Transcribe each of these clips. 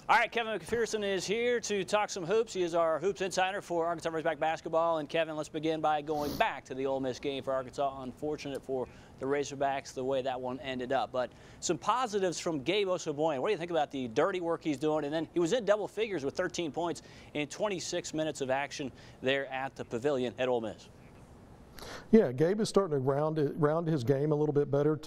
All right, Kevin McPherson is here to talk some hoops. He is our hoops insider for Arkansas Razorback basketball. And Kevin, let's begin by going back to the Ole Miss game for Arkansas. Unfortunate for the Razorbacks the way that one ended up. But some positives from Gabe Osabuohien. What do you think about the dirty work he's doing? And then he was in double figures with 13 points in 26 minutes of action there at the Pavilion at Ole Miss. Yeah, Gabe is starting to round his game a little bit better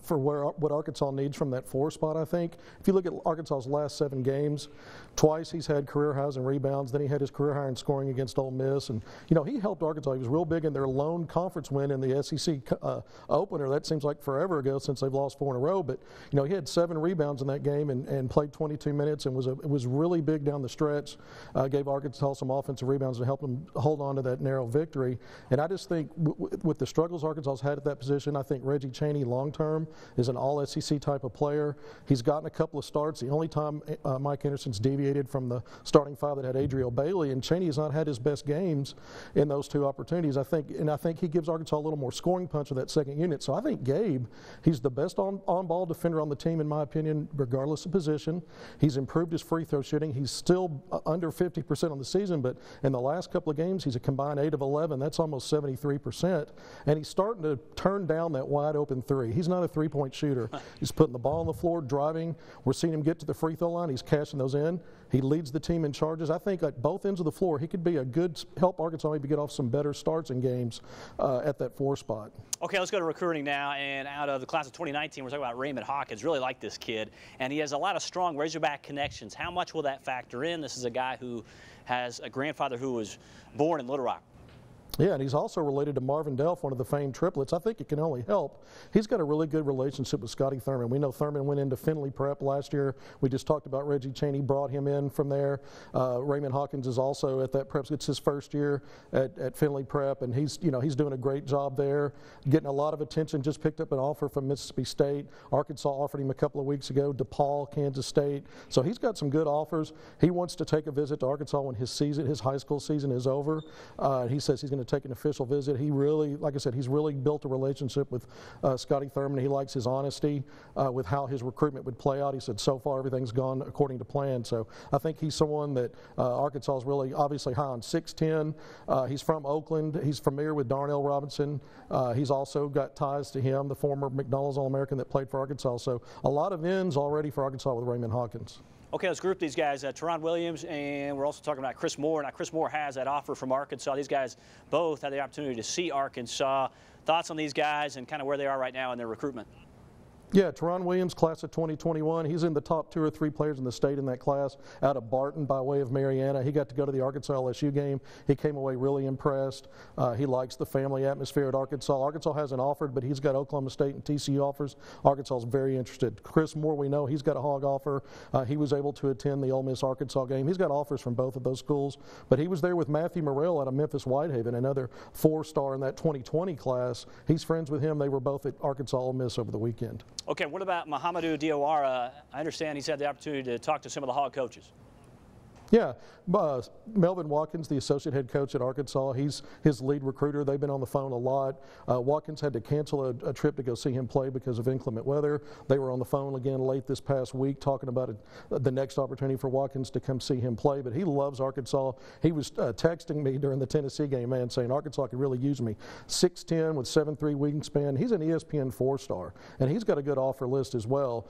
for what Arkansas needs from that 4 spot, I think. If you look at Arkansas's last 7 games, twice he's had career highs in rebounds. Then he had his career high in scoring against Ole Miss. And, you know, he helped Arkansas. He was real big in their lone conference win in the SEC opener. That seems like forever ago since they've lost 4 in a row. But, you know, he had 7 rebounds in that game and played 22 minutes and was really big down the stretch. Gave Arkansas some offensive rebounds to help them hold on to that narrow victory. And I just think with the struggles Arkansas's had at that position, I think Reggie Chaney long-term is an all-SEC type of player. He's gotten a couple of starts. The only time Mike Anderson's deviated from the starting 5 that had Adriel Bailey, and Chaney has not had his best games in those 2 opportunities. I think he gives Arkansas a little more scoring punch with that second unit. So I think Gabe, he's the best on-ball defender on the team in my opinion, regardless of position. He's improved his free throw shooting. He's still under 50% on the season, but in the last couple of games, he's a combined 8 of 11. That's almost 73%. And he's starting to turn down that wide open 3. He's not a 3-point shooter. He's putting the ball on the floor, driving. We're seeing him get to the free throw line. He's cashing those in. He leads the team in charges. I think at both ends of the floor, he could be a good help Arkansas maybe get off some better starts in games at that 4 spot. Okay, let's go to recruiting now. And out of the class of 2019, we're talking about Raymond Hawkins. Really like this kid. And he has a lot of strong Razorback connections. How much will that factor in? This is a guy who has a grandfather who was born in Little Rock. Yeah, and he's also related to Marvin Delph, one of the famed triplets. I think it can only help. He's got a really good relationship with Scotty Thurman. We know Thurman went into Findlay Prep last year. We just talked about Reggie Chaney, brought him in from there. Raymond Hawkins is also at that prep. It's his first year at Findlay Prep, and he's doing a great job there, getting a lot of attention. Just picked up an offer from Mississippi State. Arkansas offered him a couple of weeks ago. DePaul, Kansas State. So he's got some good offers. He wants to take a visit to Arkansas when his high school season is over. He says he's going to take an official visit. He really, like I said, he's really built a relationship with Scotty Thurman. He likes his honesty with how his recruitment would play out. He said so far everything's gone according to plan. So I think he's someone that Arkansas is really obviously high on. 6'10". He's from Oakland. He's familiar with Darnell Robinson. He's also got ties to him, the former McDonald's All-American that played for Arkansas. So a lot of ends already for Arkansas with Raymond Hawkins. Okay, let's group these guys. Teron Williams, and we're also talking about Chris Moore. Now, Chris Moore has that offer from Arkansas. These guys both had the opportunity to see Arkansas. Thoughts on these guys and kind of where they are right now in their recruitment? Yeah, Teron Williams, class of 2021. He's in the top 2 or 3 players in the state in that class out of Barton by way of Mariana. He got to go to the Arkansas LSU game. He came away really impressed. He likes the family atmosphere at Arkansas. Arkansas hasn't offered, but he's got Oklahoma State and TCU offers. Arkansas is very interested. Chris Moore, we know he's got a hog offer. He was able to attend the Ole Miss Arkansas game. He's got offers from both of those schools, but he was there with Matthew Morrell out of Memphis Whitehaven, another 4-star in that 2020 class. He's friends with him. They were both at Arkansas Ole Miss over the weekend. Okay, what about Umar DoAra? I understand he's had the opportunity to talk to some of the Hog coaches. Yeah, Melvin Watkins, the associate head coach at Arkansas, he's his lead recruiter. They've been on the phone a lot. Watkins had to cancel a trip to go see him play because of inclement weather. They were on the phone again late this past week talking about the next opportunity for Watkins to come see him play. But he loves Arkansas. He was texting me during the Tennessee game, man, saying Arkansas could really use me. 6'10" with 7'3" wingspan. He's an ESPN 4-star, and he's got a good offer list as well.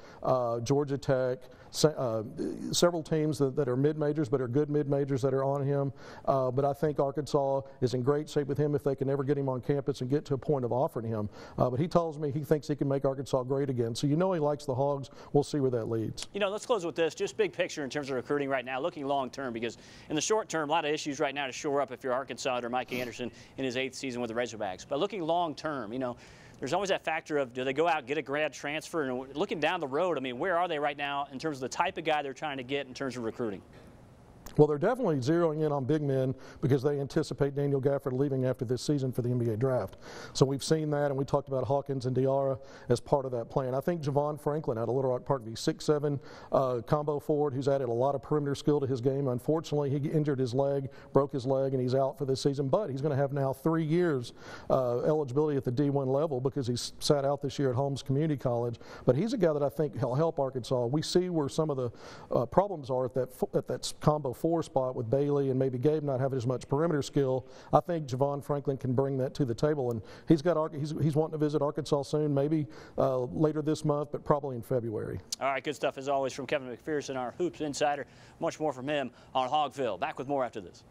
Georgia Tech, several teams that are mid-majors, but are good mid-majors that are on him. But I think Arkansas is in great shape with him if they can ever get him on campus and get to a point of offering him. But he tells me he thinks he can make Arkansas great again. So you know he likes the Hogs. We'll see where that leads. You know, let's close with this. Just big picture in terms of recruiting right now, looking long-term, because in the short term, a lot of issues right now to shore up if you're Arkansas under Mike Anderson in his 8th season with the Razorbacks. But looking long-term, you know, there's always that factor of do they go out, get a grad transfer, and looking down the road, I mean, where are they right now in terms of the type of guy they're trying to get in terms of recruiting? Well, they're definitely zeroing in on big men because they anticipate Daniel Gafford leaving after this season for the NBA draft. So we've seen that, and we talked about Hawkins and DoAra as part of that plan. I think Javon Franklin out of Little Rock Parkview, 6'7", combo forward who's added a lot of perimeter skill to his game. Unfortunately, he injured his leg, broke his leg, and he's out for this season. But he's going to have now 3 years eligibility at the D1 level because he's sat out this year at Holmes Community College. But he's a guy that I think will help Arkansas. We see where some of the problems are at that combo 4 spot with Bailey and maybe Gabe not having as much perimeter skill. I think Javon Franklin can bring that to the table, and he's wanting to visit Arkansas soon, maybe later this month, but probably in February. All right, good stuff as always from Kevin McPherson, our Hoops Insider. Much more from him on Hogville. Back with more after this.